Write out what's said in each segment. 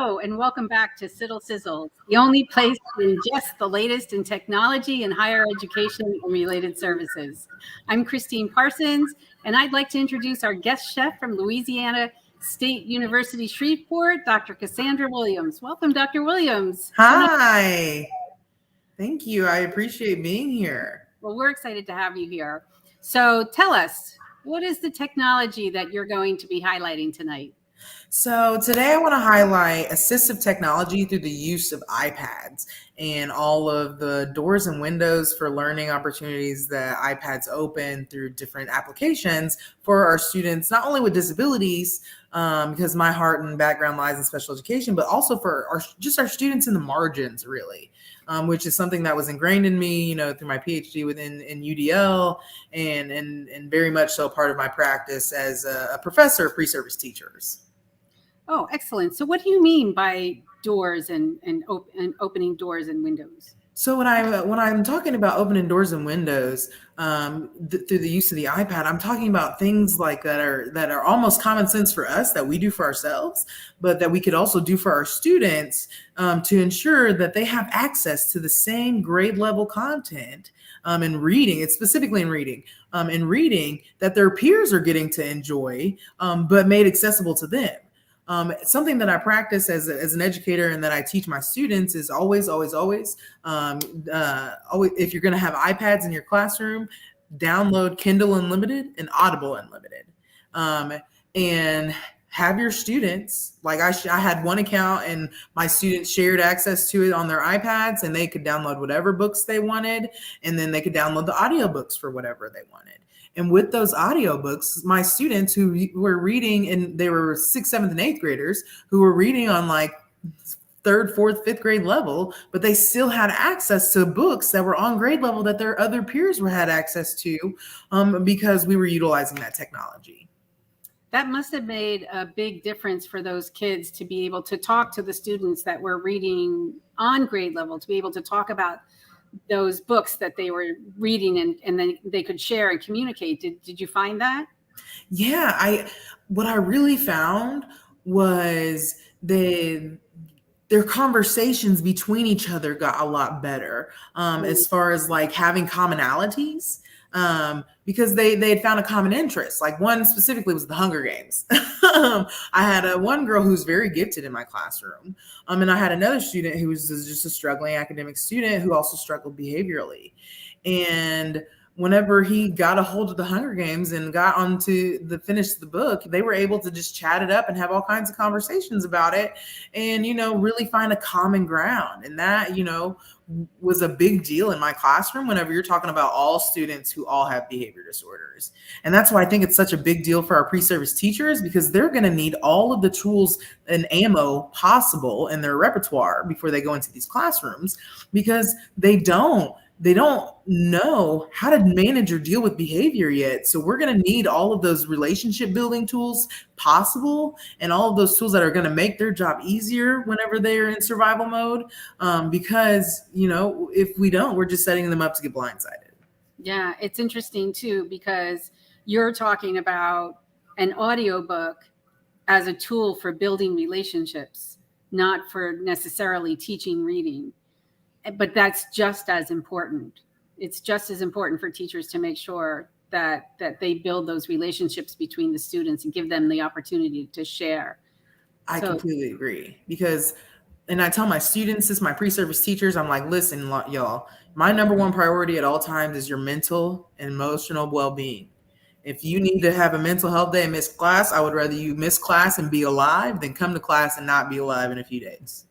Hello, and welcome back to Cizzles, the only place to ingest the latest in technology and higher education and related services. I'm Christine Parsons, and I'd like to introduce our guest chef from Louisiana State University, Shreveport, Dr. Cassandra Williams. Welcome, Dr. Williams. Hi. Thank you. I appreciate being here. Well, we're excited to have you here. So tell us, what is the technology that you're going to be highlighting tonight? So today I want to highlight assistive technology through the use of iPads and all of the doors and windows for learning opportunities that iPads open through different applications for our students, not only with disabilities, because my heart and background lies in special education, but also for our students in the margins, really. Which is something that was ingrained in me, through my PhD in UDL, and very much so part of my practice as a professor of pre-service teachers. Oh, excellent. So what do you mean by doors and opening doors and windows? So when I'm talking about opening doors and windows through the use of the iPad, I'm talking about things like that are almost common sense for us that we do for ourselves, but that we could also do for our students to ensure that they have access to the same grade level content in reading. It's specifically in reading that their peers are getting to enjoy, but made accessible to them. Something that I practice as an educator and that I teach my students is always, if you're going to have iPads in your classroom, download Kindle Unlimited and Audible Unlimited, and have your students, like I had one account and my students shared access to it on their iPads, and they could download whatever books they wanted, and then they could download the audiobooks for whatever they wanted. And with those audiobooks, my students who were reading, and they were 6th, 7th, and 8th graders who were reading on like 3rd, 4th, 5th grade level, but they still had access to books that were on grade level that their other peers had access to because we were utilizing that technology. That must have made a big difference for those kids to be able to talk to the students that were reading on grade level, to be able to talk about those books that they were reading and then they could share and communicate. Did you find that? Yeah, what I really found was their conversations between each other got a lot better as far as like having commonalities. Because they had found a common interest. Like one specifically was the Hunger Games. I had one girl who's very gifted in my classroom. And I had another student who was just a struggling academic student who also struggled behaviorally. And whenever he got a hold of the Hunger Games and got onto the finish of the book, they were able to just chat it up and have all kinds of conversations about it and, really find a common ground. And that, was a big deal in my classroom whenever you're talking about all students who all have behavior disorders. And that's why I think it's such a big deal for our pre-service teachers, because they're going to need all of the tools and ammo possible in their repertoire before they go into these classrooms, because they don't know how to manage or deal with behavior yet. So we're going to need all of those relationship building tools possible and all of those tools that are going to make their job easier whenever they're in survival mode. Because, if we don't, we're just setting them up to get blindsided. Yeah, it's interesting too, because you're talking about an audiobook as a tool for building relationships, not for necessarily teaching reading. But that's just as important. It's just as important for teachers to make sure that they build those relationships between the students and give them the opportunity to share. I completely agree, and I tell my students this, my pre-service teachers, I'm like, listen, y'all, my number one priority at all times is your mental and emotional well-being. If you need to have a mental health day and miss class, I would rather you miss class and be alive than come to class and not be alive in a few days.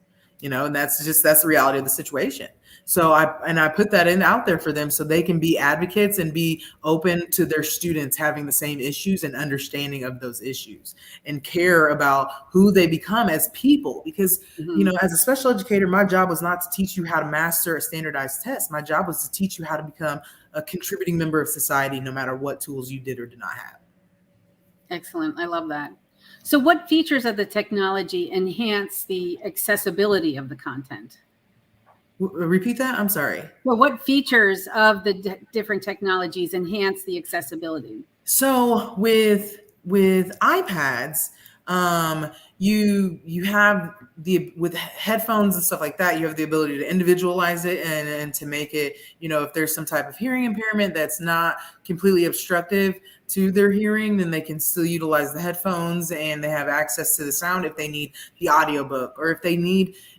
And that's the reality of the situation. So I put that out there for them so they can be advocates and be open to their students having the same issues and understanding of those issues and care about who they become as people. Because, as a special educator, my job was not to teach you how to master a standardized test. My job was to teach you how to become a contributing member of society, no matter what tools you did or did not have. Excellent. I love that. So what features of the technology enhance the accessibility of the content? Repeat that? I'm sorry. Well, what features of the different technologies enhance the accessibility? So with iPads, you have with headphones and stuff like that, you have the ability to individualize it and to make it, if there's some type of hearing impairment that's not completely obstructive to their hearing, then they can still utilize the headphones and they have access to the sound if they need the audiobook, or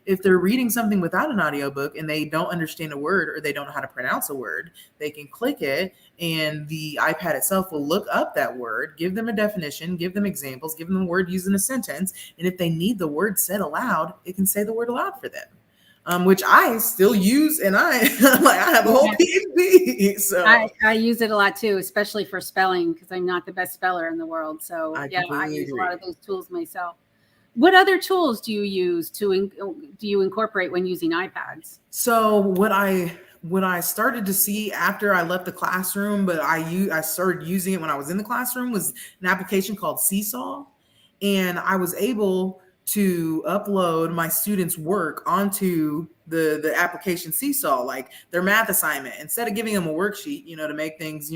if they're reading something without an audiobook and they don't understand a word or they don't know how to pronounce a word, they can click it and the iPad itself will look up that word, give them a definition, give them examples, give them a word used in a sentence. And if they need the word said aloud, it can say the word aloud for them. Which I still use, and I have a whole PhD. So I use it a lot too, especially for spelling, because I'm not the best speller in the world. So I use a lot of those tools myself. What other tools do you use do you incorporate when using iPads? So what I started to see after I left the classroom, but I started using it when I was in the classroom, was an application called Cizzles, and I was able to upload my students' work onto the application Cizzles, like their math assignment. Instead of giving them a worksheet, to make things,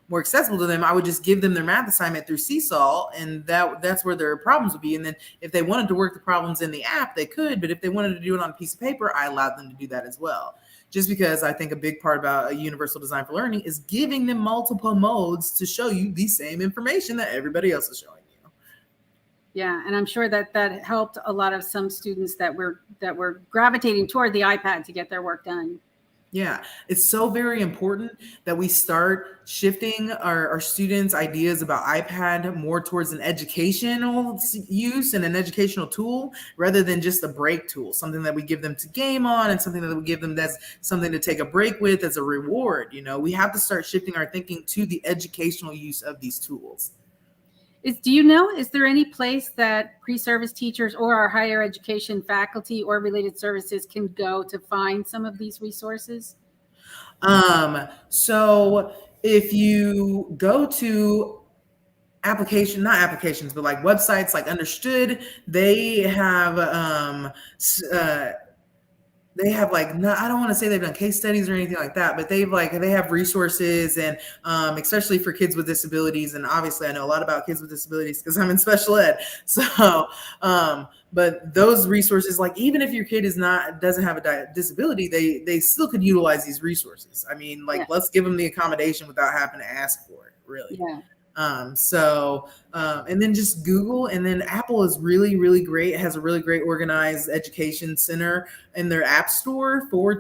more accessible to them, I would just give them their math assignment through Cizzles, and that's where their problems would be. And then if they wanted to work the problems in the app, they could, but if they wanted to do it on a piece of paper, I allowed them to do that as well. Just because I think a big part about a universal design for learning is giving them multiple modes to show you the same information that everybody else is showing you. Yeah, and I'm sure that helped a lot of some students that were gravitating toward the iPad to get their work done. Yeah, it's so very important that we start shifting our students' ideas about iPad more towards an educational use and an educational tool rather than just a break tool, something that we give them to game on and something that we give them that's something to take a break with as a reward. We have to start shifting our thinking to the educational use of these tools. Is there any place that pre-service teachers or our higher education faculty or related services can go to find some of these resources? So if you go to not applications, but like websites like Understood, they have I don't want to say they've done case studies or anything like that, but they have resources, and especially for kids with disabilities. And obviously I know a lot about kids with disabilities because I'm in special ed. So, but those resources, like even if your kid doesn't have a disability, they still could utilize these resources. I mean, let's give them the accommodation without having to ask for it, really. Yeah. And then just Google, and then Apple is really, really great. It has a really great organized education center in their app store for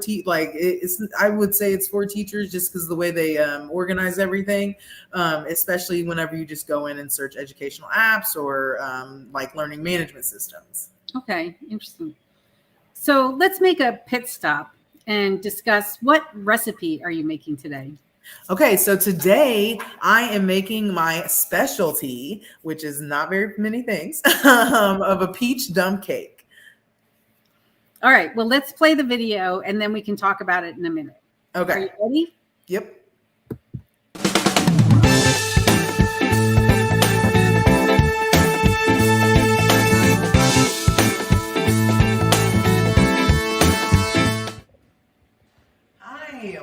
I would say it's for teachers just because of the way they organize everything, especially whenever you just go in and search educational apps or learning management systems. Okay, interesting. So let's make a pit stop and discuss what recipe are you making today? Okay, so today I am making my specialty, which is not very many things, of a peach dump cake. All right, well, let's play the video and then we can talk about it in a minute. Okay. Are you ready? Yep.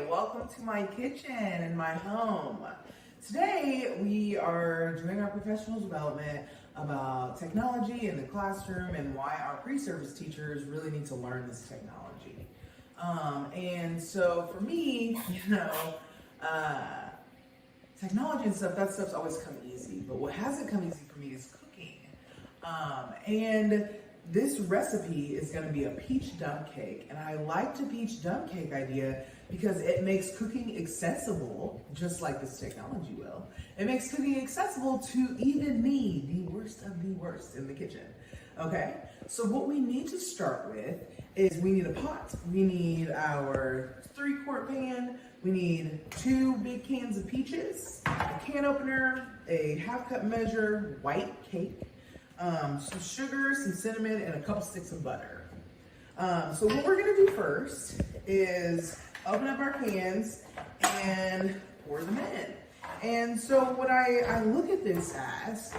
Welcome to my kitchen and my home. Today we are doing our professional development about technology in the classroom and why our pre-service teachers really need to learn this technology. And so for me, technology and stuff, that stuff's always come easy. But what hasn't come easy for me is cooking. And this recipe is going to be a peach dump cake. And I like the peach dump cake idea because it makes cooking accessible, just like this technology will. It makes cooking accessible to even me, the worst of the worst in the kitchen. Okay, so what we need to start with is we need a pot. We need our 3-quart pan. We need 2 big cans of peaches, a can opener, a 1/2 cup measure white cake, some sugar, some cinnamon, and a couple sticks of butter. So what we're gonna do first is open up our cans and pour them in. And so what I look at this as,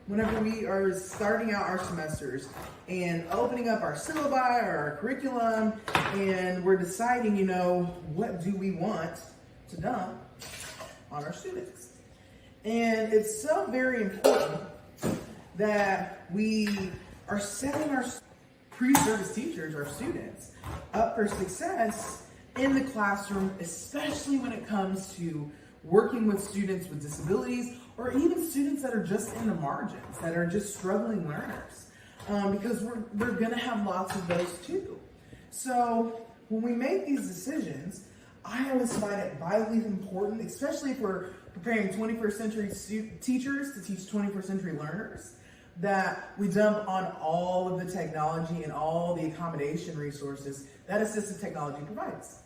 whenever we are starting out our semesters and opening up our syllabi or our curriculum, and we're deciding, what do we want to dump on our students. And it's so very important that we are setting our pre-service teachers, our students, up for success in the classroom, especially when it comes to working with students with disabilities or even students that are just in the margins, that are just struggling learners, because we're gonna have lots of those too. So when we make these decisions, I always find it vitally important, especially if we're preparing 21st century teachers to teach 21st century learners, that we dump on all of the technology and all the accommodation resources that assistive technology provides.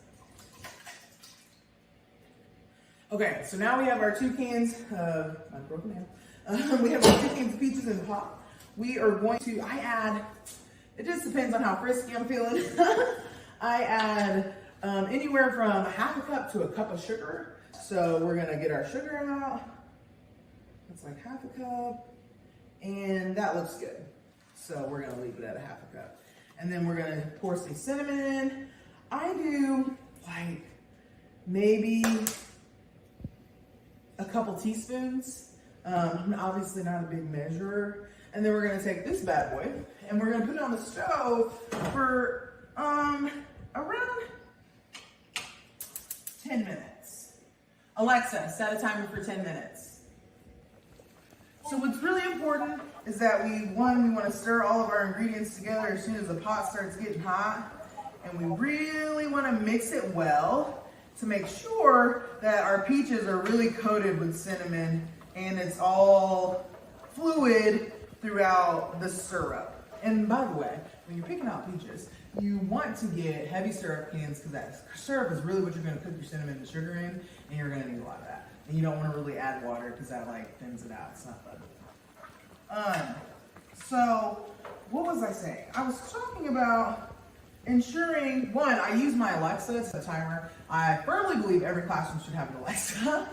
Okay, so now we have our 2 cans of, I've broken down. We have our 2 cans of peaches and pop. We are going to, I add, it just depends on how frisky I'm feeling. I add anywhere from half a cup to a cup of sugar. So we're gonna get our sugar out. That's like half a cup. And that looks good. So we're gonna leave it at a half a cup. And then we're gonna pour some cinnamon in. I do like maybe a couple teaspoons. Obviously not a big measurer. And then we're gonna take this bad boy and we're gonna put it on the stove for around 10 minutes. Alexa, set a timer for 10 minutes. So what's really important is that we want to stir all of our ingredients together as soon as the pot starts getting hot. And we really want to mix it well to make sure that our peaches are really coated with cinnamon and it's all fluid throughout the syrup. And by the way, when you're picking out peaches, you want to get heavy syrup cans because that syrup is really what you're going to cook your cinnamon and sugar in, and you're going to need a lot of that. And you don't want to really add water because that like thins it out. It's not fun. So what was I saying? I was talking about ensuring, one, I use my Alexa as a timer. I firmly believe every classroom should have an Alexa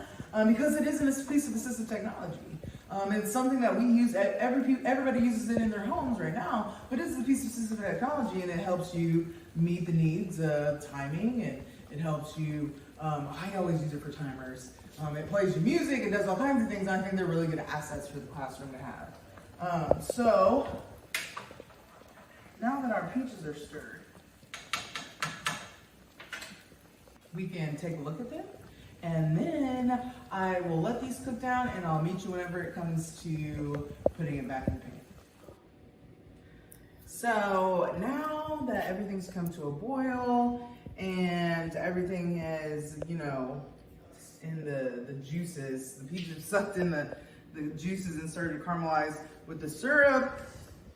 because it is a piece of assistive technology. It's something that we use, everybody uses it in their homes right now, but it's a piece of assistive technology and it helps you meet the needs of timing and it helps you, I always use it for timers. It plays your music, it does all kinds of things. I think they're really good assets for the classroom to have. So, now that our peaches are stirred, we can take a look at them. And then I will let these cook down and I'll meet you whenever it comes to putting it back in the pan. So now that everything's come to a boil and everything is, you know, in the juices, the peaches sucked in the juices and started to caramelize with the syrup,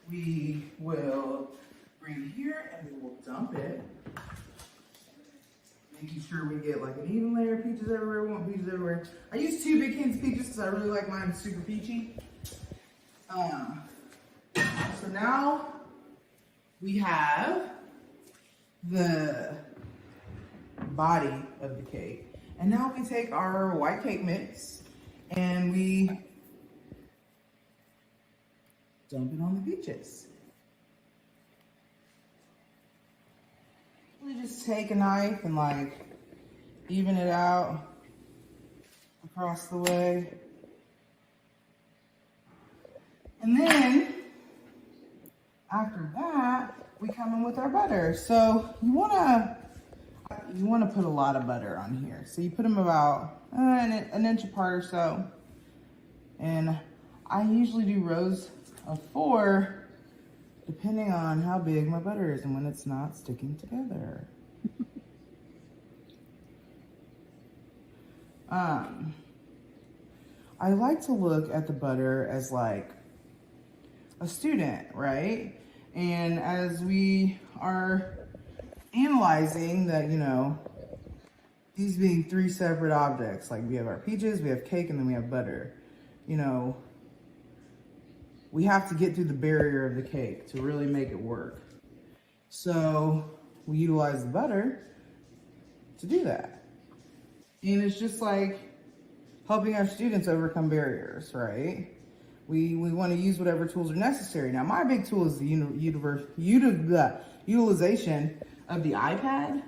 we will bring it here and we will dump it. Making sure we get like an even layer of peaches everywhere. We want peaches everywhere. I use 2 big cans of peaches because I really like mine super peachy. So now we have the body of the cake. And now we take our white cake mix and we dump it on the peaches. We just take a knife and like even it out across the way. And then after that, we come in with our butter. So you wanna put a lot of butter on here. So you put them about an inch apart or so. And I usually do rows of 4 depending on how big my butter is and when it's not sticking together. I like to look at the butter as like a student, right? And as we are analyzing that, you know, these being 3 separate objects, like we have our peaches, we have cake, and then we have butter, you know, we have to get through the barrier of the cake to really make it work. So we utilize the butter to do that. And it's just like helping our students overcome barriers, right? We want to use whatever tools are necessary. Now, my big tool is the utilization of the iPad.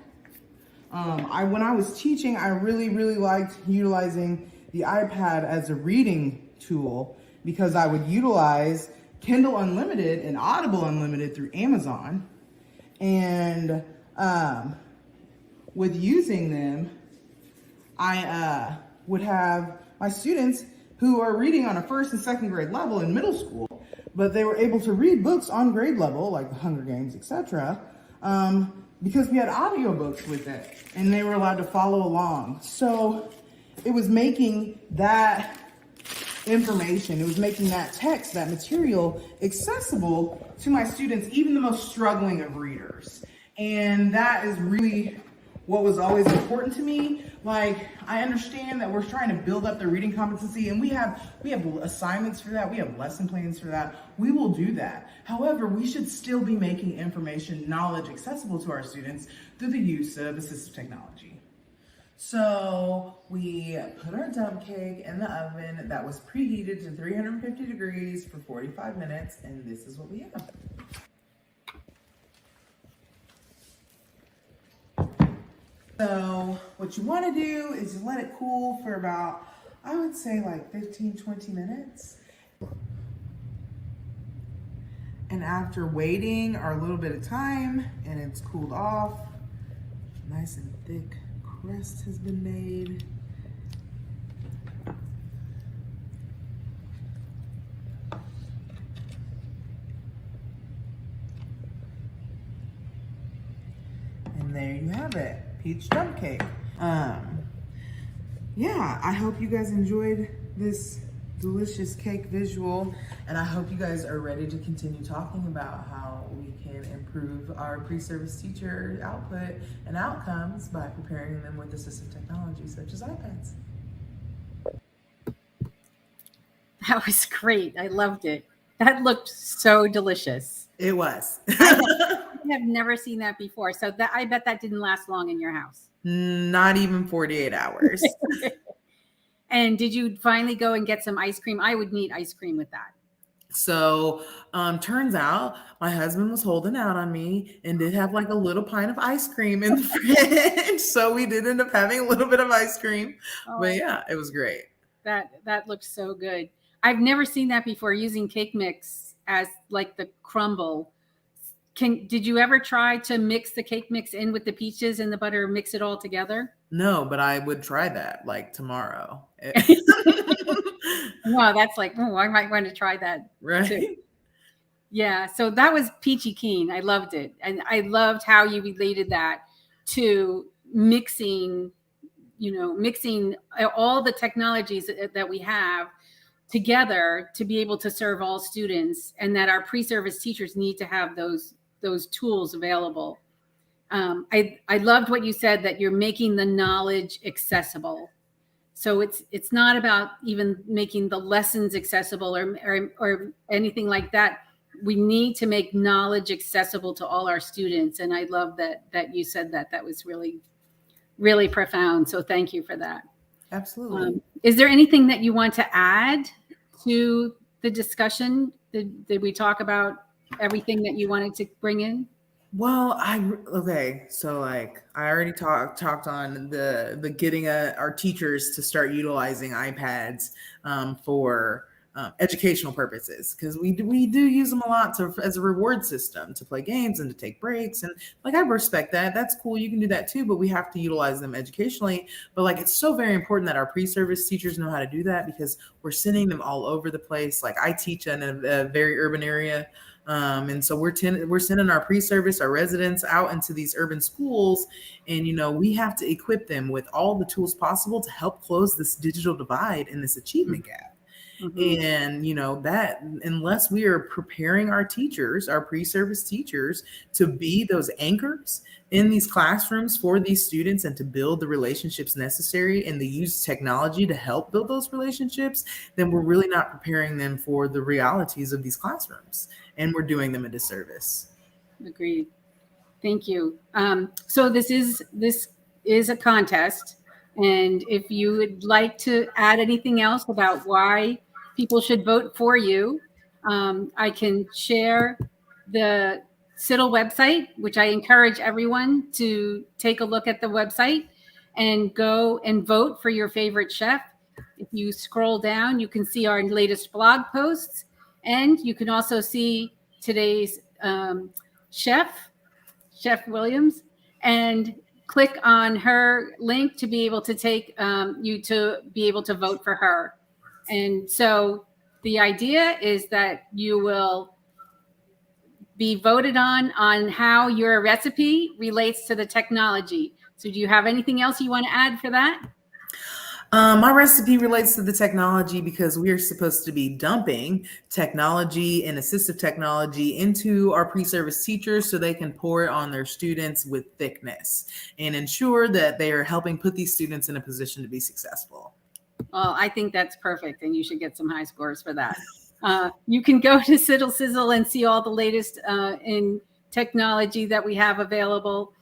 When I was teaching, I really liked utilizing the iPad as a reading tool because I would utilize Kindle Unlimited and Audible Unlimited through Amazon. And with using them, I would have my students who are reading on a first and second grade level in middle school, but they were able to read books on grade level, like The Hunger Games, etc., because we had audiobooks with it, and they were allowed to follow along. So it was making that information, it was making that text, that material accessible to my students, even the most struggling of readers. And that is really what was always important to me. Like, I understand that we're trying to build up their reading competency, and we have assignments for that, we have lesson plans for that. We will do that. However, we should still be making information, knowledge accessible to our students through the use of assistive technology. So we put our dump cake in the oven that was preheated to 350 degrees for 45 minutes, and this is what we have. So what you want to do is you let it cool for about, I would say like 15-20 minutes. And after waiting our little bit of time and it's cooled off, nice and thick crust has been made. And there you have it. Peach dump cake. Yeah, I hope you guys enjoyed this delicious cake visual, and I hope you guys are ready to continue talking about how we can improve our pre-service teacher output and outcomes by preparing them with assistive technology such as iPads. That was great. I loved it. That looked so delicious. It was. I have never seen that before. So that, I bet that didn't last long in your house. Not even 48 hours. And did you finally go and get some ice cream? I would need ice cream with that. So turns out my husband was holding out on me and did have like a little pint of ice cream in the fridge. So we did end up having a little bit of ice cream. Oh, but yeah, it was great. That looks so good. I've never seen that before, using cake mix as like the crumble. Did you ever try to mix the cake mix in with the peaches and the butter, mix it all together? No, but I would try that like tomorrow. Wow, that's like, oh, I might want to try that Right. too. Yeah, so that was peachy keen. I loved it. And I loved how you related that to mixing all the technologies that we have together to be able to serve all students, and that our pre-service teachers need to have those tools available. I loved what you said, that you're making the knowledge accessible. So it's not about even making the lessons accessible or anything like that. We need to make knowledge accessible to all our students. And I love that you said that. That was really, really profound. So thank you for that. Absolutely. Is there anything that you want to add to the discussion? Did we talk about everything that you wanted to bring in? Well, so like I already talked on the getting our teachers to start utilizing iPads for educational purposes, because we do use them a lot as a reward system to play games and to take breaks, and like I respect that. That's cool. You can do that too, but we have to utilize them educationally. But like it's so very important that our pre-service teachers know how to do that, because we're sending them all over the place. Like I teach in a very urban area. And so we're sending our pre-service, our residents out into these urban schools, and we have to equip them with all the tools possible to help close this digital divide and this achievement gap. Mm-hmm. And that unless we are preparing our teachers, our pre-service teachers, to be those anchors in these classrooms for these students and to build the relationships necessary and to use technology to help build those relationships, then we're really not preparing them for the realities of these classrooms, and we're doing them a disservice. Agreed. Thank you. So this is a contest, and if you would like to add anything else about why people should vote for you, I can share the CIDDL website, which I encourage everyone to take a look at the website and go and vote for your favorite chef. If you scroll down, you can see our latest blog posts, And you can also see today's Chef Williams, and click on her link to be able to take you to be able to vote for her. And so the idea is that you will be voted on how your recipe relates to the technology. So do you have anything else you want to add for that? My recipe relates to the technology because we're supposed to be dumping technology and assistive technology into our pre-service teachers so they can pour it on their students with thickness and ensure that they are helping put these students in a position to be successful. Well, I think that's perfect, and you should get some high scores for that. You can go to Cizzles and see all the latest in technology that we have available.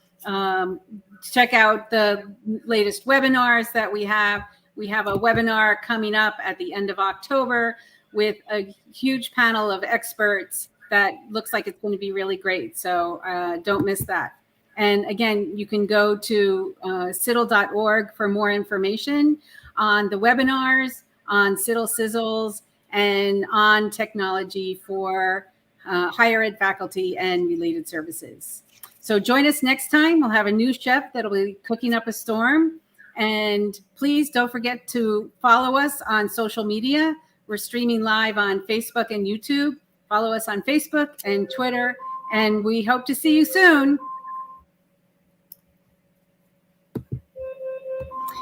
Check out the latest webinars that we have. We have a webinar coming up at the end of October with a huge panel of experts that looks like it's going to be really great. So don't miss that. And again, you can go to CIDDL.org for more information on the webinars, on Cizzles, and on technology for higher ed faculty and related services. So join us next time. We'll have a new chef that'll be cooking up a storm. And please don't forget to follow us on social media. We're streaming live on Facebook and YouTube. Follow us on Facebook and Twitter. And we hope to see you soon.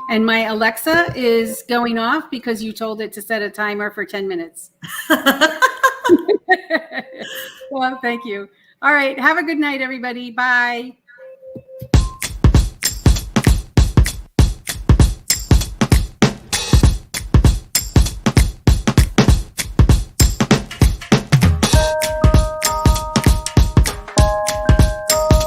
And my Alexa is going off because you told it to set a timer for 10 minutes. Well, thank you. All right. Have a good night, everybody. Bye.